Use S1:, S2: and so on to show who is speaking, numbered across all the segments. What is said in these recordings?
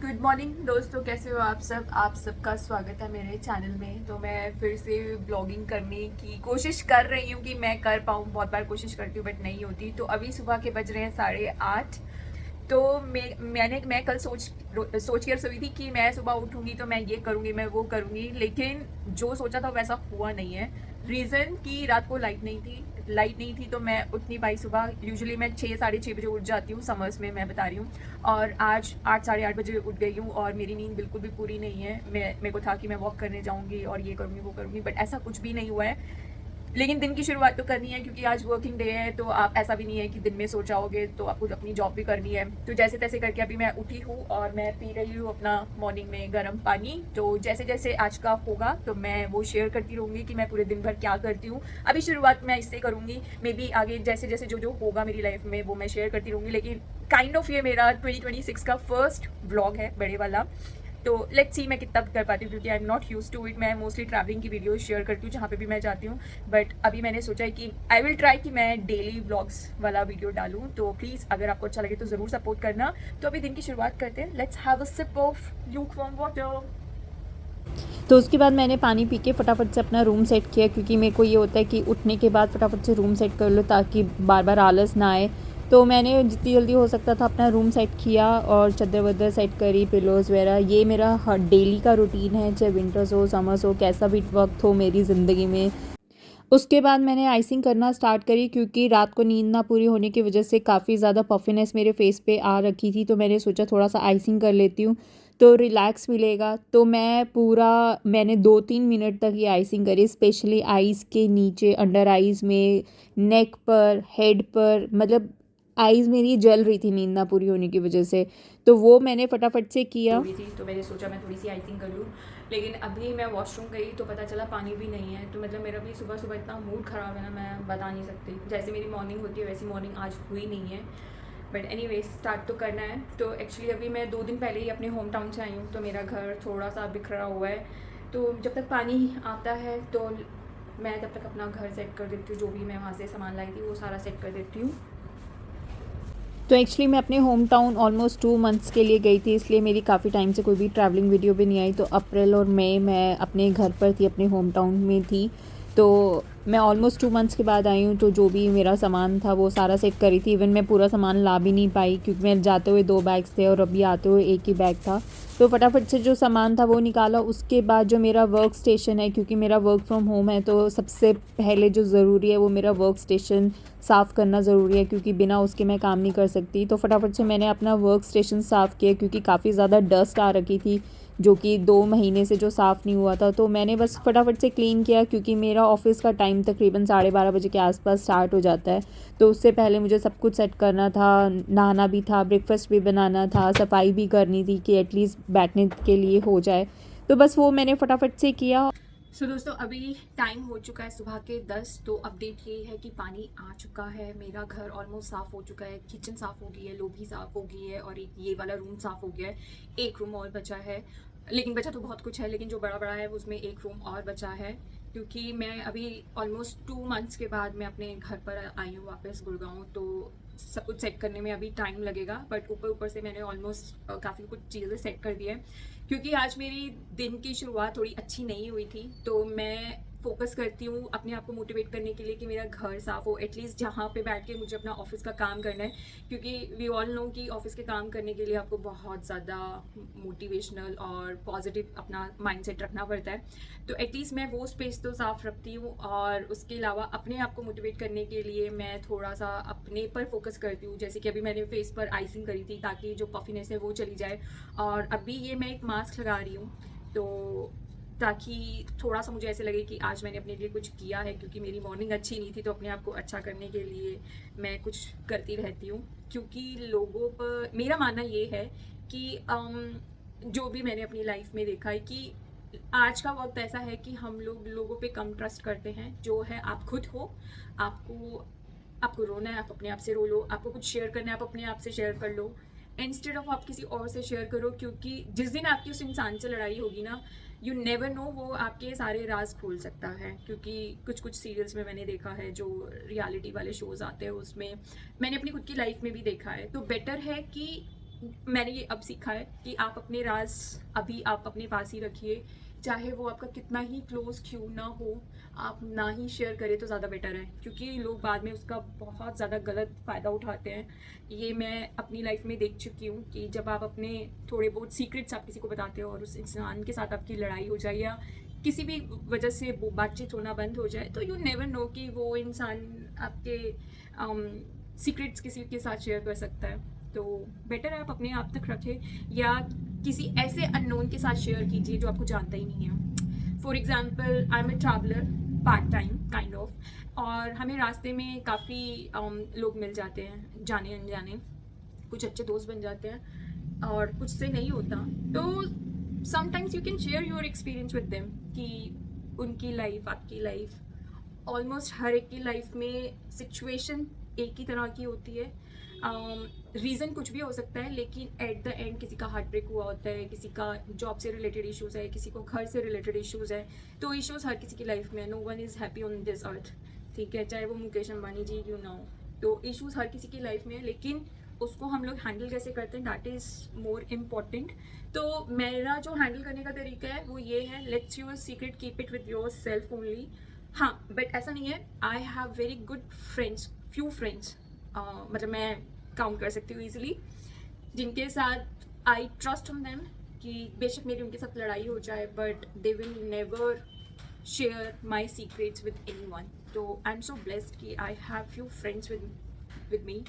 S1: Good morning दोस्तों, कैसे हो आप सब। आप सबका स्वागत है मेरे चैनल में। तो मैं फिर से व्लॉगिंग करने की कोशिश कर रही हूँ कि मैं कर पाऊँ। बहुत बार कोशिश करती हूँ बट नहीं होती। तो अभी सुबह के बज रहे हैं 8:30। तो मैं कल सोच कर सोई थी कि मैं सुबह उठूंगी तो मैं ये करूँगी, मैं वो करूँगी, लेकिन जो सोचा था वैसा हुआ नहीं है। रीज़न कि रात को लाइट नहीं थी तो मैं उठ नहीं पाई सुबह। यूजुअली मैं 6 साढ़े 6 बजे उठ जाती हूँ समर्स में, मैं बता रही हूँ। और आज 8 साढ़े 8 बजे उठ गई हूँ और मेरी नींद बिल्कुल भी पूरी नहीं है। मेरे को था कि मैं वॉक करने जाऊँगी और ये करूँगी वो करूँगी, बट ऐसा कुछ भी नहीं हुआ है। लेकिन दिन की शुरुआत तो करनी है क्योंकि आज वर्किंग डे है। तो आप ऐसा भी नहीं है कि दिन में सो जाओगे, तो आपको अपनी जॉब भी करनी है। तो जैसे तैसे करके अभी मैं उठी हूँ और मैं पी रही हूँ अपना मॉर्निंग में गर्म पानी। तो जैसे जैसे आज का होगा तो मैं वो शेयर करती रहूँगी कि मैं पूरे दिन भर क्या करती हूँ। अभी शुरुआत मैं इससे करूँगी, मे बी आगे जैसे जैसे जो जो होगा मेरी लाइफ में वो मैं शेयर करती रहूँगी। लेकिन काइंड ऑफ ये मेरा 2026 का फर्स्ट व्लॉग है, बड़े वाला। तो लेट्स सी मैं कितना कर पाती हूँ, क्योंकि I am not use to it. मैं मोस्टली ट्रैवलिंग की वीडियोस शेयर करती हूँ जहाँ पे भी मैं जाती हूँ। बट अभी मैंने सोचा है कि आई विल ट्राई कि मैं डेली व्लॉग्स वाला वीडियो डालूँ। तो प्लीज़ अगर आपको अच्छा लगे तो ज़रूर सपोर्ट करना। तो अभी दिन की शुरुआत करते हैं। Let's have a sip of lukewarm water.
S2: तो उसके बाद मैंने पानी पी के फटाफट से अपना रूम सेट किया, क्योंकि मेरे को ये होता है कि उठने के बाद फटाफट से रूम सेट कर लो ताकि बार बार आलस ना आए। तो मैंने जितनी जल्दी हो सकता था अपना रूम सेट किया और चादर वदर सेट करी, पिलोज़ वगैरह। ये मेरा हर डेली का रूटीन है, चाहे विंटर्स हो समर्स हो, कैसा भी वक्त हो मेरी ज़िंदगी में। उसके बाद मैंने आइसिंग करना स्टार्ट करी, क्योंकि रात को नींद ना पूरी होने की वजह से काफ़ी ज़्यादा पफिनेस मेरे फेस पे आ रखी थी। तो मैंने सोचा थोड़ा सा आइसिंग कर लेती हूँ तो रिलैक्स मिलेगा। तो मैंने 2-3 मिनट तक ये आइसिंग करी, स्पेशली आइज़ के नीचे, अंडर आइज़ में, नेक पर, हेड पर। मतलब आइज़ मेरी जल रही थी नींद ना पूरी होने की वजह से। तो वो मैंने फटाफट से किया।
S1: थोड़ी थी तो मैंने सोचा मैं थोड़ी सी आइसिंग कर लूँ। लेकिन अभी मैं वॉशरूम गई तो पता चला पानी भी नहीं है। तो मतलब मेरा भी सुबह सुबह इतना मूड ख़राब है ना, मैं बता नहीं सकती। जैसे मेरी मॉर्निंग होती है वैसी मॉर्निंग आज हुई नहीं है। बट एनी स्टार्ट तो करना है। तो एक्चुअली अभी मैं 2 दिन पहले ही अपने होम टाउन से आई हूँ। तो मेरा घर थोड़ा सा बिखरा हुआ है। तो जब तक पानी आता है तो मैं तब तक अपना घर सेट कर देती हूँ। जो भी मैं वहाँ से सामान लाई थी वो सारा सेट कर देती हूँ।
S2: तो एक्चुअली मैं अपने होम टाउन ऑलमोस्ट 2 मंथ्स के लिए गई थी, इसलिए मेरी काफ़ी टाइम से कोई भी ट्रैवलिंग वीडियो भी नहीं आई। तो अप्रैल और मई मैं अपने घर पर थी, अपने होम टाउन में थी। तो मैं ऑलमोस्ट 2 मंथ्स के बाद आई हूँ। तो जो भी मेरा सामान था वो सारा सेट करी थी। इवन मैं पूरा सामान ला भी नहीं पाई, क्योंकि मैं जाते हुए 2 बैग्स थे और अभी आते हुए एक ही बैग था। तो फटाफट से जो सामान था वो निकाला। उसके बाद जो मेरा वर्क स्टेशन है, क्योंकि मेरा वर्क फ्रॉम होम है, तो सबसे पहले जो ज़रूरी है वो मेरा वर्क स्टेशन साफ़ करना ज़रूरी है, क्योंकि बिना उसके मैं काम नहीं कर सकती। तो फटाफट से मैंने अपना वर्क स्टेशन साफ़ किया, क्योंकि काफ़ी ज़्यादा डस्ट आ रखी थी, जो कि 2 महीने से जो साफ़ नहीं हुआ था। तो मैंने बस फटाफट से क्लीन किया, क्योंकि मेरा ऑफ़िस का टाइम तकरीबन 12:30 बजे के आसपास स्टार्ट हो जाता है। तो उससे पहले मुझे सब कुछ सेट करना था, नहाना भी था, ब्रेकफास्ट भी बनाना था, सफाई भी करनी थी कि एटलीस्ट बैठने के लिए हो जाए। तो बस वो मैंने फटाफट से किया।
S1: सो दोस्तों, अभी टाइम हो चुका है सुबह के 10। तो अपडेट ये है कि पानी आ चुका है, मेरा घर ऑलमोस्ट साफ़ हो चुका है, किचन साफ़ हो गई है, लोबी साफ़ हो गई है और एक ये वाला रूम साफ़ हो गया है। एक रूम और बचा है, लेकिन बचा तो बहुत कुछ है, लेकिन जो बड़ा बड़ा है उसमें एक रूम और बचा है। क्योंकि मैं अभी ऑलमोस्ट 2 मंथ्स के बाद मैं अपने घर पर आई हूँ वापस गुड़गांव। तो सब कुछ सेट करने में अभी टाइम लगेगा, बट ऊपर ऊपर से मैंने ऑलमोस्ट काफ़ी कुछ चीज़ें सेट कर दी है। क्योंकि आज मेरी दिन की शुरुआत थोड़ी अच्छी नहीं हुई थी। तो मैं फोकस करती हूँ अपने आप को मोटिवेट करने के लिए कि मेरा घर साफ़ हो, एटलीस्ट जहाँ पे बैठ के मुझे अपना ऑफिस का काम करना है। क्योंकि वी ऑल नो कि ऑफिस के काम करने के लिए आपको बहुत ज़्यादा मोटिवेशनल और पॉजिटिव अपना माइंडसेट रखना पड़ता है। तो एटलीस्ट मैं वो स्पेस तो साफ़ रखती हूँ। और उसके अलावा अपने आप को मोटिवेट करने के लिए मैं थोड़ा सा अपने पर फोकस करती हूँ। जैसे कि अभी मैंने फेस पर आइसिंग करी थी ताकि जो पफिनेस है वो चली जाए। और अभी ये मैं एक मास्क लगा रही हूँ, तो ताकि थोड़ा सा मुझे ऐसे लगे कि आज मैंने अपने लिए कुछ किया है। क्योंकि मेरी मॉर्निंग अच्छी नहीं थी, तो अपने आप को अच्छा करने के लिए मैं कुछ करती रहती हूँ। क्योंकि लोगों पर मेरा मानना ये है कि जो भी मैंने अपनी लाइफ में देखा है कि आज का वक्त ऐसा है कि हम लोग लोगों पे कम ट्रस्ट करते हैं। जो है आप खुद हो, आपको आपको रोना है आप अपने आप से रो लो, आपको कुछ शेयर करना है आप अपने आप से शेयर कर लो, इंस्टेड ऑफ आप किसी और से शेयर करो। क्योंकि जिस दिन आपकी उस इंसान से लड़ाई होगी ना, यू नेवर नो, वो आपके सारे राज खोल सकता है। क्योंकि कुछ कुछ सीरियल्स में मैंने देखा है, जो रियलिटी वाले शोज आते हैं उसमें मैंने अपनी खुद की लाइफ में भी देखा है। तो बेटर है कि मैंने ये अब सीखा है कि आप अपने राज अभी आप अपने पास ही रखिए, चाहे वो आपका कितना ही क्लोज क्यों ना हो, आप ना ही शेयर करें तो ज़्यादा बेटर है, क्योंकि लोग बाद में उसका बहुत ज़्यादा गलत फ़ायदा उठाते हैं। ये मैं अपनी लाइफ में देख चुकी हूँ कि जब आप अपने थोड़े बहुत सीक्रेट्स आप किसी को बताते हो और उस इंसान के साथ आपकी लड़ाई हो जाए या किसी भी वजह से वो बातचीत होना बंद हो जाए, तो यू नेवर नो कि वो इंसान आपके सीक्रेट्स किसी के साथ शेयर कर सकता है। तो बेटर है आप अपने आप तक रखें या किसी ऐसे अननोन के साथ शेयर कीजिए जो आपको जानता ही नहीं है। For example, I am a traveller part time kind of, और हमें रास्ते में काफ़ी लोग मिल जाते हैं जाने अनजाने, कुछ अच्छे दोस्त बन जाते हैं और कुछ से नहीं होता। तो sometimes you can share your experience with them कि उनकी लाइफ आपकी लाइफ, ऑलमोस्ट हर एक की लाइफ में सिचुएशन एक ही तरह की होती है। रीज़न कुछ भी हो सकता है, लेकिन एट द एंड किसी का हार्ट ब्रेक हुआ होता है, किसी का जॉब से रिलेटेड इश्यूज़ है, किसी को घर से रिलेटेड इश्यूज़ है। तो इश्यूज़ हर किसी की लाइफ में है, no one is happy on this earth, ठीक है, चाहे वो मुकेश अंबानी जी क्यों ना हो। तो इश्यूज़ हर किसी की लाइफ में है, लेकिन उसको हम लोग हैंडल कैसे करते हैं, दैट इज़ मोर इम्पॉर्टेंट। तो मेरा जो हैंडल करने का तरीका है वो ये है, let's your secret keep it with your self only. हाँ, बट ऐसा नहीं है, I have very good friends, few friends, मतलब मैं काउंट कर सकती हूँ ईजिली, जिनके साथ आई ट्रस्ट ऑन देम कि बेशक मेरी उनके साथ लड़ाई हो जाए but they will never share my secrets with anyone. तो आई एम सो ब्लेस्ड कि I have few friends with me,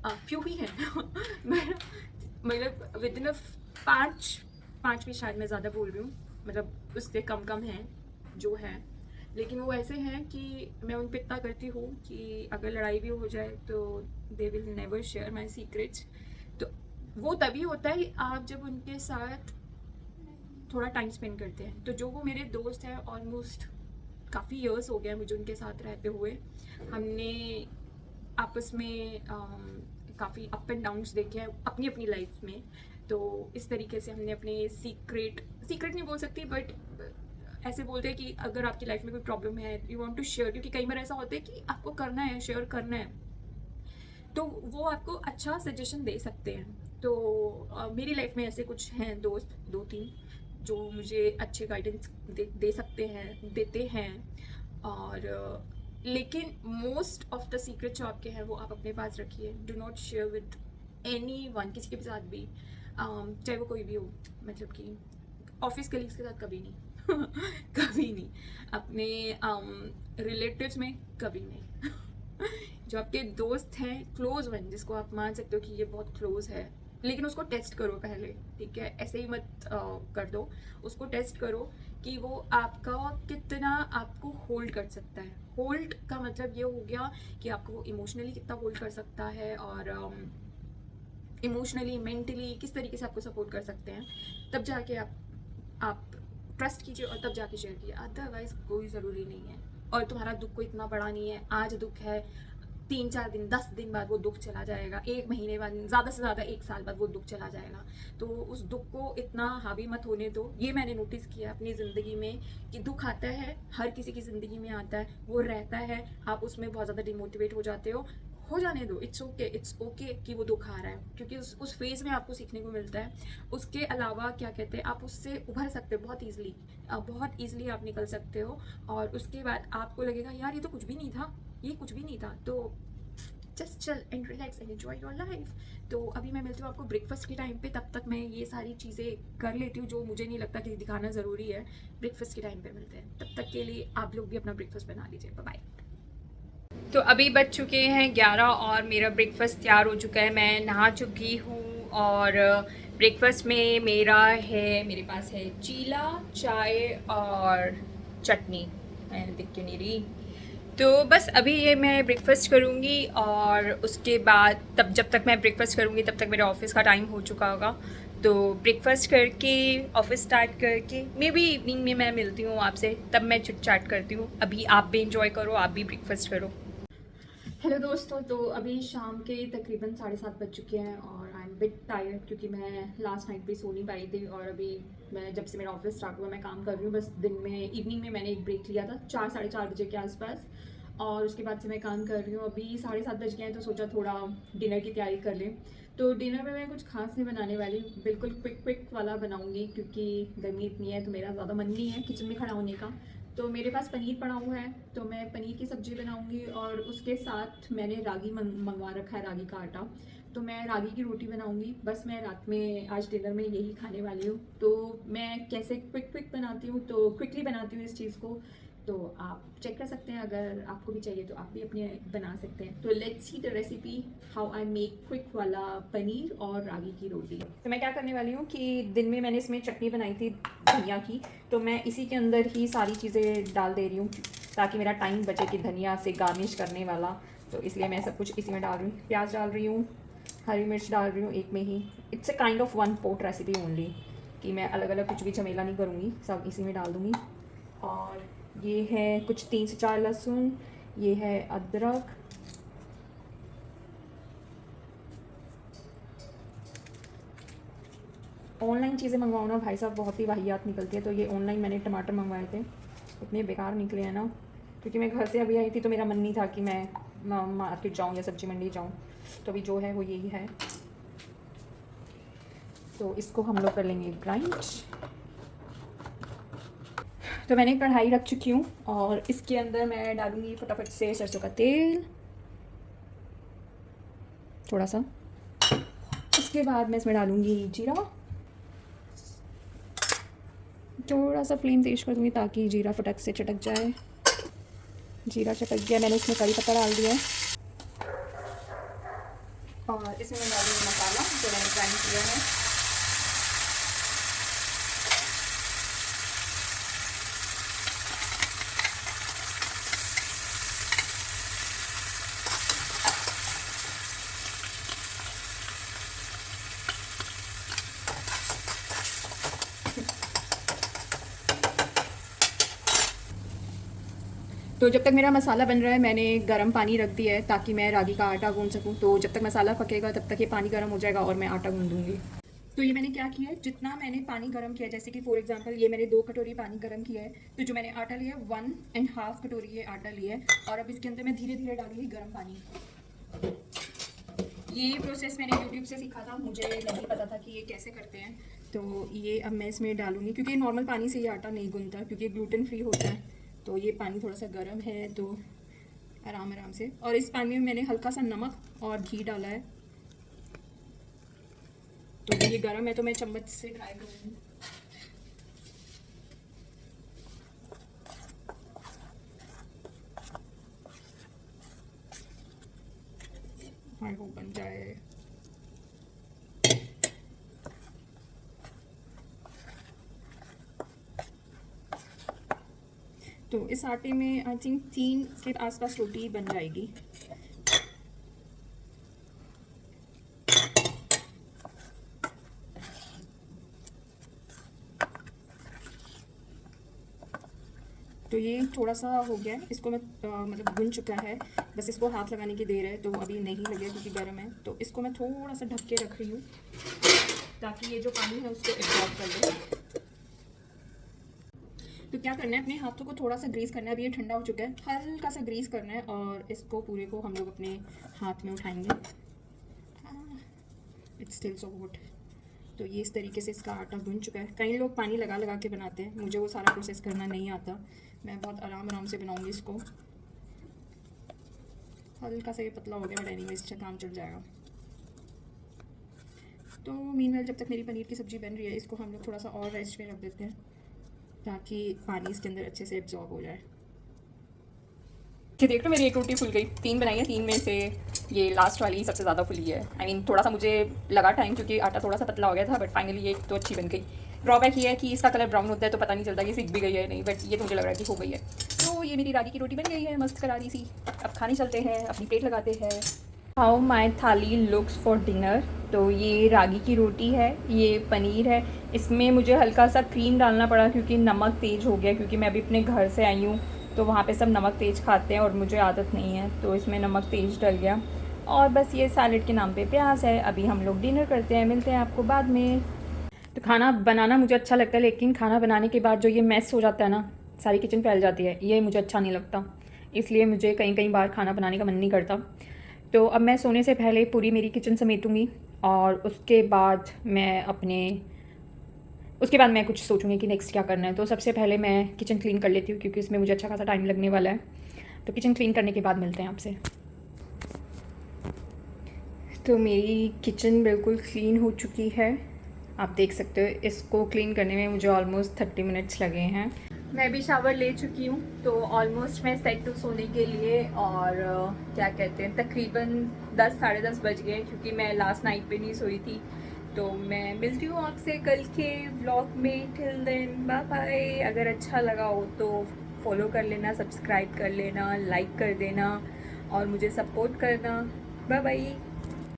S1: few ही हैं मतलब विद इन पाँच भी शायद मैं ज़्यादा बोल रही हूँ, मतलब उससे कम कम हैं जो हैं, लेकिन वो ऐसे हैं कि मैं उन पे इतना करती हूँ कि अगर लड़ाई भी हो जाए तो दे will never share my secrets. तो वो तभी होता है आप जब उनके साथ थोड़ा टाइम स्पेंड करते हैं। तो जो वो मेरे दोस्त हैं, ऑलमोस्ट काफ़ी ईयर्स हो गए हैं मुझे उनके साथ रहते हुए, हमने आपस में काफ़ी अप एंड डाउन्स देखे हैं अपनी अपनी लाइफ में। तो इस तरीके से हमने अपने सीक्रेट नहीं बोल सकती, बट ऐसे बोलते हैं कि अगर आपकी लाइफ में कोई प्रॉब्लम है, यू वांट टू शेयर, क्योंकि कई बार ऐसा होता है कि आपको करना है, शेयर करना है, तो वो आपको अच्छा सजेशन दे सकते हैं। तो मेरी लाइफ में ऐसे कुछ हैं दोस्त, 2-3, जो मुझे अच्छे गाइडेंस दे सकते हैं, देते हैं। और लेकिन मोस्ट ऑफ द सीक्रेट जो आपके हैं वो आप अपने पास रखिए, do not share with any one, किसी के साथ भी, चाहे वो कोई भी हो, मतलब कि ऑफिस कलीग्स के साथ कभी नहीं कभी नहीं, अपने रिलेटिव्स में कभी नहीं जो आपके दोस्त हैं, क्लोज वन, जिसको आप मान सकते हो कि ये बहुत क्लोज है, लेकिन उसको टेस्ट करो पहले, ठीक है, ऐसे ही मत कर दो, उसको टेस्ट करो कि वो आपका कितना आपको होल्ड कर सकता है। होल्ड का मतलब ये हो गया कि आपको वो इमोशनली कितना होल्ड कर सकता है, और इमोशनली मेंटली किस तरीके से आपको सपोर्ट कर सकते हैं, तब जाके आप ट्रस्ट कीजिए और तब जाके शेयर कीजिए, अदरवाइज कोई ज़रूरी नहीं है। और तुम्हारा दुख कोई इतना बड़ा नहीं है, आज दुख है, 3-4 दिन 10 दिन बाद वो दुख चला जाएगा, 1 महीने बाद, ज़्यादा से ज़्यादा 1 साल बाद वो दुख चला जाएगा। तो उस दुख को इतना हावी मत होने दो। ये मैंने नोटिस किया अपनी ज़िंदगी में कि दुख आता है, हर किसी की ज़िंदगी में आता है, वो रहता है, आप उसमें बहुत ज़्यादा डिमोटिवेट हो जाते हो जाने दो, इट्स ओके कि वो दुख आ रहा है, क्योंकि उस फेज़ में आपको सीखने को मिलता है। उसके अलावा क्या कहते हैं, आप उससे उभर सकते हो बहुत ईजिली आप निकल सकते हो, और उसके बाद आपको लगेगा यार ये तो कुछ भी नहीं था, ये कुछ भी नहीं था। तो just chill and relax and enjoy your life. तो अभी मैं मिलती हूँ आपको ब्रेकफास्ट के टाइम पे, तब तक मैं ये सारी चीज़ें कर लेती हूँ जो मुझे नहीं लगता कि दिखाना ज़रूरी है। ब्रेकफास्ट के टाइम पे मिलते हैं, तब तक के लिए आप लोग भी अपना ब्रेकफास्ट बना लीजिए। बाय। तो अभी बज चुके हैं 11 और मेरा ब्रेकफास्ट तैयार हो चुका है, मैं नहा चुकी हूँ। और ब्रेकफास्ट में मेरे पास है चीला, चाय और चटनी, मैंने दिख क्यों नहीं रही। तो बस अभी ये मैं ब्रेकफास्ट करूँगी, और उसके बाद जब तक मैं ब्रेकफास्ट करूँगी तब तक मेरे ऑफिस का टाइम हो चुका होगा। तो ब्रेकफास्ट करके ऑफिस स्टार्ट करके मे बी इवनिंग में मैं मिलती हूँ आपसे, तब मैं चिट चैट करती हूँ। अभी आप भी इंजॉय करो, आप भी ब्रेकफास्ट करो। हेलो दोस्तों, तो अभी शाम के तकरीबन 7:30 बज चुके हैं और आई एम बिट टायर्ड, क्योंकि मैं लास्ट नाइट भी सो नहीं पाई थी, और अभी मैं जब से मेरा ऑफिस स्टार्ट हुआ मैं काम कर रही हूँ। बस दिन में इवनिंग में मैंने एक ब्रेक लिया था 4-4:30 बजे के आसपास, और उसके बाद से मैं काम कर रही हूँ। अभी 7:30 बज गए हैं, तो सोचा थोड़ा डिनर की तैयारी कर लें। तो डिनर में मैं कुछ खास नहीं बनाने वाली, बिल्कुल क्विक वाला बनाऊंगी क्योंकि गर्मी इतनी है तो मेरा ज़्यादा मन नहीं है किचन में खड़ा होने का। तो मेरे पास पनीर पड़ा हुआ है तो मैं पनीर की सब्ज़ी बनाऊंगी और उसके साथ मैंने रागी मंगवा रखा है, रागी का आटा। तो मैं रागी की रोटी बनाऊंगी। बस मैं रात में आज डिनर में यही खाने वाली हूँ। तो मैं कैसे क्विक बनाती हूँ, तो क्विकली बनाती हूँ इस चीज़ को। तो आप चेक कर सकते हैं, अगर आपको भी चाहिए तो आप भी अपने बना सकते हैं। तो let's see the recipe how I make quick वाला पनीर और रागी की रोटी। तो मैं क्या करने वाली हूँ कि दिन में मैंने इसमें चटनी बनाई थी धनिया की, तो मैं इसी के अंदर ही सारी चीज़ें डाल दे रही हूँ ताकि मेरा टाइम बचे कि धनिया से गार्निश करने वाला। तो इसलिए मैं सब कुछ इसी में डाल रही हूँ। प्याज डाल रही हूँ, हरी मिर्च डाल रही हूँ एक में ही। It's a kind of one pot recipe only कि मैं अलग अलग कुछ भी झमेला नहीं करूँगी, सब इसी में डाल दूँगी। और ये है कुछ 3 से 4 लहसुन, ये है अदरक, ऑनलाइन चीज़ें मंगवाओ ना भाई साहब, बहुत ही वाहियात निकलती है। तो ये ऑनलाइन मैंने टमाटर मंगवाए थे, इतने बेकार निकले हैं ना, क्योंकि मैं घर से अभी आई थी तो मेरा मन नहीं था कि मैं मार्केट जाऊँ या सब्जी मंडी जाऊँ। तो अभी जो है वो यही है। तो इसको हम लोग कर लेंगे ग्राइंड। तो मैंने कढ़ाई रख चुकी हूँ और इसके अंदर मैं डालूँगी फटाफट से सरसों का तेल थोड़ा सा। उसके बाद मैं इसमें डालूँगी जीरा, थोड़ा सा फ्लेम तेज कर दूँगी ताकि जीरा फटक से चटक जाए। जीरा चटक गया, मैंने इसमें करी पत्ता डाल दिया है और इसमें मैं डालूँगी मसाला जो मैंने ग्राइंड किया है। तो जब तक मेरा मसाला बन रहा है मैंने गर्म पानी रख दिया है ताकि मैं रागी का आटा गूंद सकूं। तो जब तक मसाला पकेगा तब तक ये पानी गर्म हो जाएगा और मैं आटा गूंद दूंगी। तो ये मैंने क्या किया है, जितना मैंने पानी गर्म किया, जैसे कि फॉर एग्जांपल ये मैंने 2 कटोरी पानी गर्म किया है, तो जो मैंने आटा लिया 1.5 कटोरी ये आटा लिया है और अब इसके अंदर मैं धीरे धीरे डालूंगी गर्म पानी। ये प्रोसेस मैंने यूट्यूब से सीखा था, मुझे नहीं पता था कि ये कैसे करते हैं। तो ये अब मैं इसमें डालूंगी क्योंकि नॉर्मल पानी से ये आटा नहीं गूंदता क्योंकि ग्लूटेन फ्री होता है। तो ये पानी थोड़ा सा गर्म है तो आराम आराम से। और इस पानी में मैंने हल्का सा नमक और घी डाला है। तो ये गर्म है तो मैं चम्मच से ट्राई करूँगी। हाँ वो बन जाए। तो इस आटे में आई थिंक 3 के आसपास रोटी बन जाएगी। तो ये थोड़ा सा हो गया है, इसको मैं मतलब भुन चुका है, बस इसको हाथ लगाने की देर है। तो अभी नहीं लगे क्योंकि गर्म है। तो इसको मैं थोड़ा सा ढक के रख रही हूँ ताकि ये जो पानी है उसको एब्जॉर्ब कर ले। तो क्या करना है, अपने हाथों को थोड़ा सा ग्रीस करना है। अभी ये ठंडा हो चुका है, हल्का सा ग्रीस करना है और इसको पूरे को हम लोग अपने हाथ में उठाएंगे। It's still so hot. तो ये इस तरीके से इसका आटा भुन चुका है। कई लोग पानी लगा लगा के बनाते हैं, मुझे वो सारा प्रोसेस करना नहीं आता। मैं बहुत आराम आराम से बनाऊंगी इसको। हल्का सा ये पतला हो गया बट एनीवेज इससे काम चल जाएगा। तो मीनवाइल जब तक मेरी पनीर की सब्ज़ी बन रही है, इसको हम लोग थोड़ा सा और रेस्ट में रख देते हैं ताकि पानी इसके अंदर अच्छे से एब्जॉर्ब हो जाए। कि देख लो मेरी एक रोटी फुल गई, 3 बनाई है, 3 में से ये लास्ट वाली सबसे ज़्यादा फुली है। आई मीन थोड़ा सा मुझे लगा टाइम क्योंकि आटा थोड़ा सा पतला हो गया था, बट फाइनली ये तो अच्छी बन गई। ड्रॉबैक ये है कि इसका कलर ब्राउन होता है तो पता नहीं चलता कि सिक भी गई है नहीं, बट ये तो मुझे लग रहा है कि हो गई है। तो ये मेरी रागी की रोटी बन गई है मस्त करारी सी। अब खाने चलते हैं, अपनी प्लेट लगाते हैं। हाउ माई थाली लुक्स फॉर डिनर। तो ये रागी की रोटी है, ये पनीर है, इसमें मुझे हल्का सा क्रीम डालना पड़ा क्योंकि नमक तेज़ हो गया, क्योंकि मैं अभी अपने घर से आई हूँ तो वहाँ पे सब नमक तेज़ खाते हैं और मुझे आदत नहीं है, तो इसमें नमक तेज़ डल गया। और बस ये सैलेड के नाम पे प्याज है। अभी हम लोग डिनर करते हैं, मिलते हैं आपको बाद में। तो खाना बनाना मुझे अच्छा लगता है, लेकिन खाना बनाने के बाद जो ये मैस हो जाता है ना, सारी किचन फैल जाती है, ये मुझे अच्छा नहीं लगता। इसलिए मुझे कई कई बार खाना बनाने का मन नहीं करता। तो अब मैं सोने से पहले पूरी मेरी किचन समेटूंगी और उसके बाद मैं कुछ सोचूंगी कि नेक्स्ट क्या करना है। तो सबसे पहले मैं किचन क्लीन कर लेती हूँ क्योंकि इसमें मुझे अच्छा खासा टाइम लगने वाला है। तो किचन क्लीन करने के बाद मिलते हैं आपसे। तो मेरी किचन बिल्कुल क्लीन हो चुकी है, आप देख सकते हो। इसको क्लीन करने में मुझे ऑलमोस्ट 30 मिनट्स लगे हैं। मैं भी शावर ले चुकी हूँ, तो ऑलमोस्ट मैं सेट टू सोने के लिए। और क्या कहते हैं, तकरीबन 10 साढ़े 10 बज गए क्योंकि मैं लास्ट नाइट पे नहीं सोई थी। तो मैं मिलती हूँ आपसे कल के व्लॉग में। Till then bye bye. अगर अच्छा लगा हो तो फॉलो कर लेना, सब्सक्राइब कर लेना, लाइक कर देना और मुझे सपोर्ट करना। Bye bye.